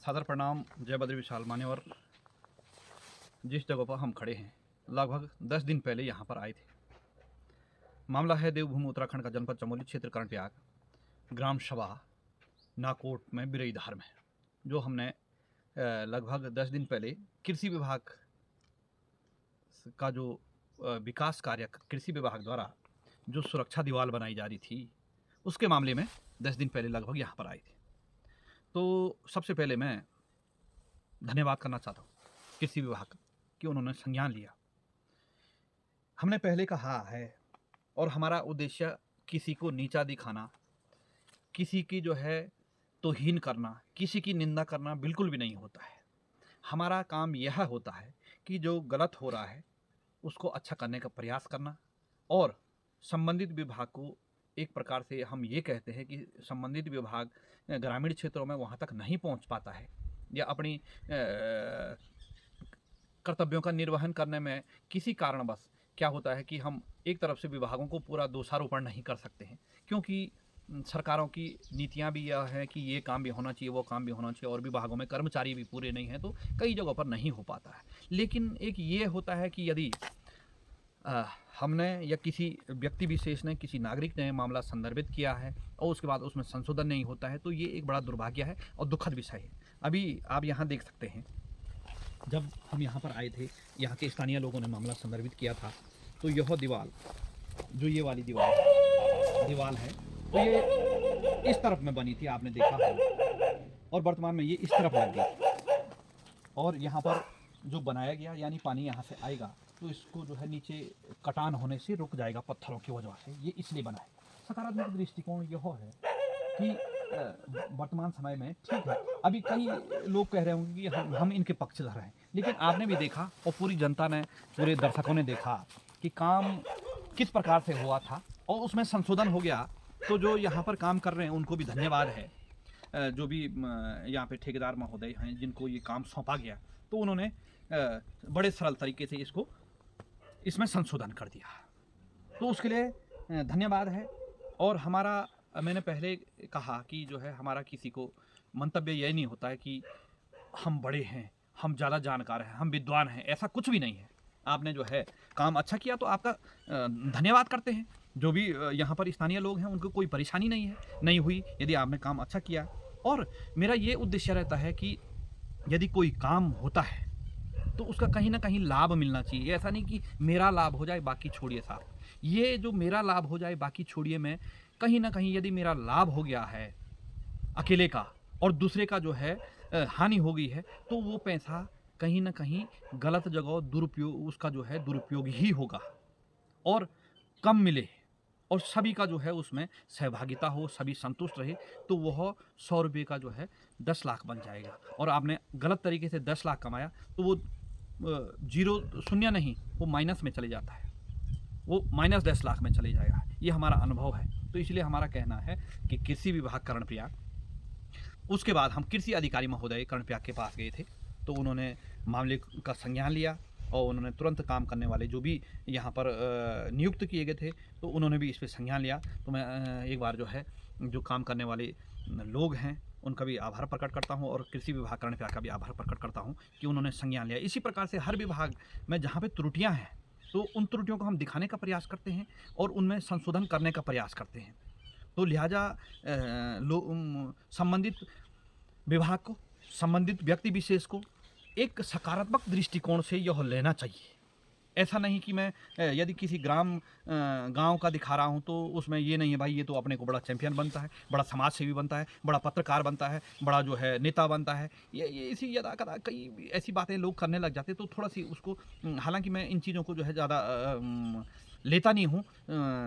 सादर प्रणाम। जय बद्री विशाल मान्यवर। जिस जगह पर हम खड़े हैं लगभग 10 दिन पहले यहाँ पर आए थे। मामला है देवभूमि उत्तराखंड का जनपद चमोली क्षेत्र कर्णप्रयाग ग्राम सभा नाकोट में बिरईधार में, जो हमने लगभग 10 दिन पहले कृषि विभाग का जो विकास कार्य कृषि विभाग द्वारा जो सुरक्षा दीवार बनाई जा रही थी उसके मामले में 10 दिन पहले लगभग यहाँ पर आए थे। तो सबसे पहले मैं धन्यवाद करना चाहता हूँ कृषि विभाग का कि उन्होंने संज्ञान लिया। हमने पहले कहा है और हमारा उद्देश्य किसी को नीचा दिखाना, किसी की जो है तौहीन करना, किसी की निंदा करना बिल्कुल भी नहीं होता है। हमारा काम यह होता है कि जो गलत हो रहा है उसको अच्छा करने का प्रयास करना, और संबंधित विभाग को एक प्रकार से हम ये कहते हैं कि संबंधित विभाग ग्रामीण क्षेत्रों में वहाँ तक नहीं पहुँच पाता है या अपनी कर्तव्यों का निर्वहन करने में किसी कारणवश क्या होता है कि हम एक तरफ से विभागों को पूरा दोषारोपण नहीं कर सकते हैं, क्योंकि सरकारों की नीतियां भी यह है कि ये काम भी होना चाहिए, वो काम भी होना चाहिए, और विभागों में कर्मचारी भी पूरे नहीं हैं, तो कई जगहों पर नहीं हो पाता है। लेकिन एक ये होता है कि यदि हमने या किसी व्यक्ति विशेष ने, किसी नागरिक ने मामला संदर्भित किया है और उसके बाद उसमें संशोधन नहीं होता है, तो ये एक बड़ा दुर्भाग्य है और दुखद विषय है। अभी आप यहाँ देख सकते हैं, जब हम यहाँ पर आए थे, यहाँ के स्थानीय लोगों ने मामला संदर्भित किया था, तो यह दीवार, जो ये वाली दीवार है, तो ये इस तरफ में बनी थी, आपने देखा है, और वर्तमान में ये इस तरफ लग गई। और यहाँ पर जो बनाया गया, यानी पानी यहाँ से आएगा तो इसको जो है नीचे कटान होने से रुक जाएगा पत्थरों की वजह से, ये इसलिए बना है। सकारात्मक दृष्टिकोण यह है कि वर्तमान समय में ठीक है, अभी कई लोग कह रहे होंगे कि हम इनके पक्ष लड़ रहे हैं, लेकिन आपने भी देखा और पूरी जनता ने, पूरे दर्शकों ने देखा कि काम किस प्रकार से हुआ था और उसमें संशोधन हो गया। तो जो यहाँ पर काम कर रहे हैं उनको भी धन्यवाद है। जो भी यहाँ पे ठेकेदार महोदय हैं जिनको ये काम सौंपा गया, तो उन्होंने बड़े सरल तरीके से इसमें संशोधन कर दिया, तो उसके लिए धन्यवाद है। और हमारा, मैंने पहले कहा कि जो है हमारा किसी को मंतव्य यह नहीं होता है कि हम बड़े हैं, हम ज़्यादा जानकार हैं, हम विद्वान हैं, ऐसा कुछ भी नहीं है। आपने जो है काम अच्छा किया तो आपका धन्यवाद करते हैं। जो भी यहाँ पर स्थानीय लोग हैं उनको कोई परेशानी नहीं हुई यदि आपने काम अच्छा किया। और मेरा ये उद्देश्य रहता है कि यदि कोई काम होता है तो उसका कहीं ना कहीं लाभ मिलना चाहिए। ऐसा नहीं कि मेरा लाभ हो जाए बाकी छोड़िए साहब, ये जो मेरा लाभ हो जाए बाकी छोड़िए में कहीं ना कहीं यदि मेरा लाभ हो गया है अकेले का और दूसरे का जो है हानि हो गई है, तो वो पैसा कहीं ना कहीं गलत जगह दुरुपयोग, उसका जो है दुरुपयोग ही होगा और कम मिले और सभी का जो है उसमें सहभागिता हो, सभी संतुष्ट रहे, तो वह 100 रुपये का जो है 10 लाख बन जाएगा। और आपने गलत तरीके से 10 लाख कमाया तो वो जीरो, शून्य नहीं, वो माइनस में चले जाता है, वो माइनस 10 लाख में चले जाएगा। ये हमारा अनुभव है। तो इसलिए हमारा कहना है कि कृषि विभाग कर्णप्रयाग, उसके बाद हम कृषि अधिकारी महोदय कर्णप्रयाग के पास गए थे, तो उन्होंने मामले का संज्ञान लिया और उन्होंने तुरंत काम करने वाले जो भी यहाँ पर नियुक्त किए गए थे, तो उन्होंने भी इस पर संज्ञान लिया। तो मैं एक बार जो है जो काम करने वाले लोग हैं उनका भी आभार प्रकट करता हूं और कृषि विभाग कर्णप्रयाग का भी आभार प्रकट करता हूं कि उन्होंने संज्ञान लिया। इसी प्रकार से हर विभाग में जहाँ पे त्रुटियाँ हैं तो उन त्रुटियों को हम दिखाने का प्रयास करते हैं और उनमें संशोधन करने का प्रयास करते हैं। तो लिहाजा संबंधित विभाग को, संबंधित व्यक्ति विशेष को एक सकारात्मक दृष्टिकोण से यह लेना चाहिए। ऐसा नहीं कि मैं यदि किसी गांव का दिखा रहा हूं तो उसमें ये नहीं है भाई ये तो अपने को बड़ा चैंपियन बनता है, बड़ा समाज सेवी बनता है, बड़ा पत्रकार बनता है, बड़ा जो है नेता बनता है, ये इसी यदा कदा कई ऐसी बातें लोग करने लग जाते, तो थोड़ा सी उसको, हालांकि मैं इन चीज़ों को जो है ज़्यादा लेता नहीं हूँ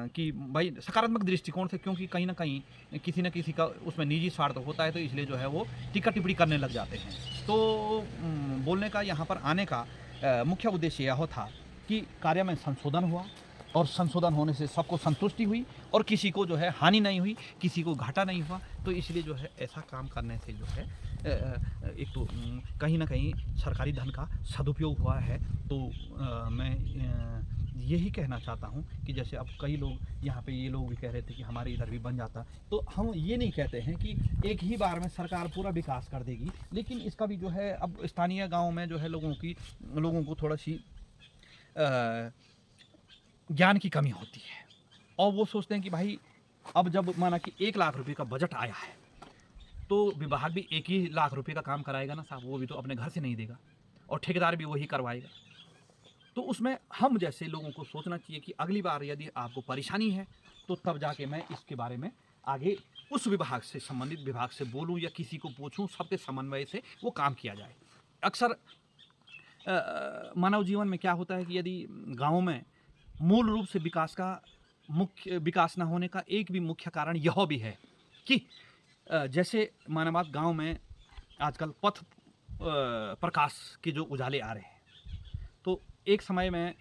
कि भाई सकारात्मक दृष्टिकोण से, क्योंकि कहीं ना कहीं किसी न किसी का उसमें निजी स्वार्थ होता है, तो इसलिए जो है वो टीका टिप्पणी करने लग जाते हैं। तो बोलने का, यहाँ पर आने का मुख्य उद्देश्य यह था कि कार्य में संशोधन हुआ और संशोधन होने से सबको संतुष्टि हुई और किसी को जो है हानि नहीं हुई, किसी को घाटा नहीं हुआ। तो इसलिए जो है ऐसा काम करने से जो है एक तो कहीं ना कहीं सरकारी धन का सदुपयोग हुआ है। तो मैं यही कहना चाहता हूँ कि जैसे अब कई लोग यहाँ पे ये लोग भी कह रहे थे कि हमारे इधर भी बन जाता, तो हम ये नहीं कहते हैं कि एक ही बार में सरकार पूरा विकास कर देगी, लेकिन इसका भी जो है अब स्थानीय गाँव में जो है लोगों को थोड़ा सी ज्ञान की कमी होती है, और वो सोचते हैं कि भाई अब जब माना कि 1 लाख रुपए का बजट आया है तो विभाग भी 1 ही लाख रुपए का काम कराएगा ना साहब, वो भी तो अपने घर से नहीं देगा, और ठेकेदार भी वही करवाएगा। तो उसमें हम जैसे लोगों को सोचना चाहिए कि अगली बार यदि आपको परेशानी है तो तब जाके मैं इसके बारे में आगे उस विभाग से संबंधित विभाग से बोलूं या किसी को पूछूं, सबके समन्वय से वो काम किया जाए। अक्सर मानव जीवन में क्या होता है कि यदि गाँव में मूल रूप से मुख्य विकास न होने का एक भी मुख्य कारण यह भी है कि जैसे मानवात गांव में आजकल पथ प्रकाश के जो उजाले आ रहे हैं, तो एक समय में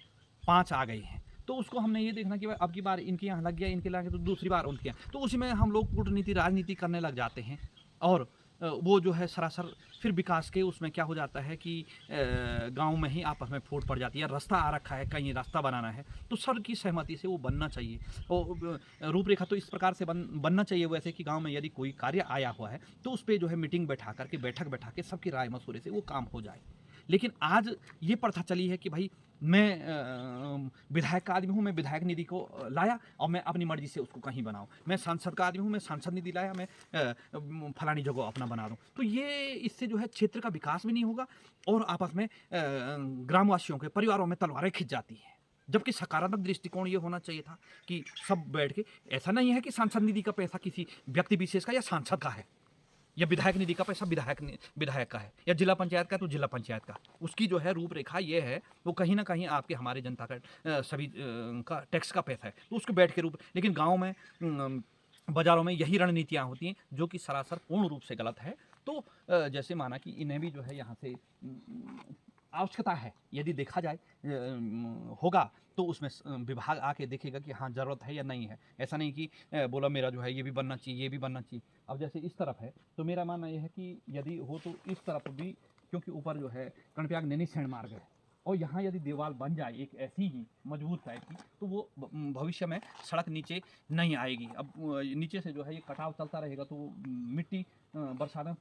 5 आ गए हैं, तो उसको हमने ये देखना कि अब की बार इनके यहाँ लग गया, इनके लगे तो दूसरी बार उनके यहाँ, तो उसी में हम लोग कूटनीति राजनीति करने लग जाते हैं, और वो जो है सरासर फिर विकास के उसमें क्या हो जाता है कि गांव में ही आपस में फूट पड़ जाती है। रास्ता आ रखा है, कहीं रास्ता बनाना है तो सब की सहमति से वो बनना चाहिए, और रूपरेखा तो इस प्रकार से बनना चाहिए वैसे कि गांव में यदि कोई कार्य आया हुआ है तो उस पर जो है मीटिंग बैठा बैठा के सबकी राय मशवरे से वो काम हो जाए। लेकिन आज ये प्रथा चली है कि भाई मैं विधायक का आदमी हूँ, मैं विधायक निधि को लाया और मैं अपनी मर्जी से उसको कहीं बनाऊँ, मैं सांसद का आदमी हूँ, मैं सांसद निधि लाया, मैं फलानी जगह अपना बना दूँ। तो ये इससे जो है क्षेत्र का विकास भी नहीं होगा, और आपस में ग्रामवासियों के परिवारों में तलवारें खिंच जाती हैं। जबकि सकारात्मक दृष्टिकोण ये होना चाहिए था कि सब बैठ के, ऐसा नहीं है कि सांसद निधि का पैसा किसी व्यक्ति विशेष का या सांसद का है, या विधायक निधि का पैसा विधायक का है, या जिला पंचायत का है तो जिला पंचायत का। उसकी जो है रूपरेखा ये है, वो कहीं ना कहीं आपके हमारे जनता का सभी का टैक्स का पैसा है, तो उसको बैठ के लेकिन गाँव में बाज़ारों में यही रणनीतियाँ होती हैं जो कि सरासर पूर्ण रूप से गलत है। तो जैसे माना कि इन्हें भी जो है यहाँ से आवश्यकता है, यदि देखा जाए होगा तो उसमें विभाग आके देखेगा कि हाँ ज़रूरत है या नहीं है। ऐसा नहीं कि बोला मेरा जो है ये भी बनना चाहिए, ये भी बनना चाहिए। अब जैसे इस तरफ है तो मेरा मानना यह है कि यदि हो तो इस तरफ भी, क्योंकि ऊपर जो है कणप्याग नैनीसैण मार्ग है, और यहाँ यदि दीवार बन जाए एक ऐसी ही मजबूत टाइप की, तो वो भविष्य में सड़क नीचे नहीं आएगी। अब नीचे से जो है ये कटाव चलता रहेगा तो मिट्टी बरसात में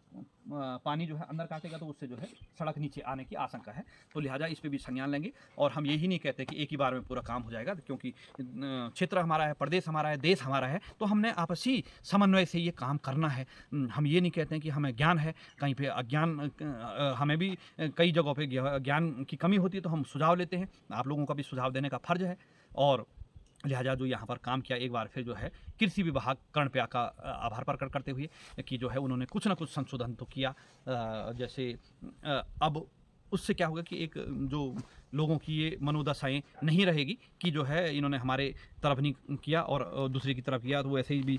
पानी जो है अंदर काटेगा, तो उससे जो है सड़क नीचे आने की आशंका है। तो लिहाजा इस पे भी संज्ञान लेंगे, और हम यही नहीं कहते कि एक ही बार में पूरा काम हो जाएगा, क्योंकि क्षेत्र हमारा है, प्रदेश हमारा है, देश हमारा है, तो हमने आपसी समन्वय से ये काम करना है। हम ये नहीं कहते हैं कि हमें ज्ञान है, कहीं पे अज्ञान, हमें भी कई जगहों पे ज्ञान की कमी होती है, तो हम सुझाव लेते हैं। आप लोगों का भी सुझाव देने का फर्ज है, और लिहाजा जो यहाँ पर काम किया, एक बार फिर जो है कृषि विभाग कर्णप्याग का आभार प्रकट करते हुए कि जो है उन्होंने कुछ ना कुछ संशोधन तो किया। जैसे अब उससे क्या होगा कि एक जो लोगों की ये मनोदशाएं नहीं रहेगी कि जो है इन्होंने हमारे तरफ नहीं किया और दूसरे की तरफ किया। तो वैसे ही भी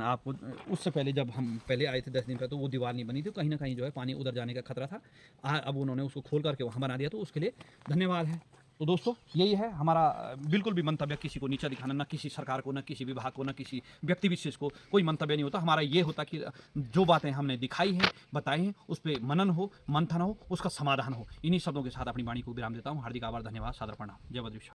आपको उससे पहले जब हम पहले आए थे 10 दिन पहले, तो वो दीवार नहीं बनी थी, कहीं ना कहीं जो है पानी उधर जाने का खतरा था। अब उन्होंने उसको खोल करके वहाँ बना दिया, तो उसके लिए धन्यवाद है। तो दोस्तों यही है हमारा, बिल्कुल भी मंतव्य किसी को नीचा दिखाना, ना किसी सरकार को, ना किसी विभाग को, ना किसी व्यक्ति विशेष को कोई मंतव्य नहीं होता। हमारा ये होता कि जो बातें हमने दिखाई हैं, बताई हैं, उस पर मनन हो, मंथन हो, उसका समाधान हो। इन्हीं शब्दों के साथ अपनी वाणी को विराम देता हूँ। हार्दिक आभार, धन्यवाद, सादर प्रणाम। जय बद्रीश्वर।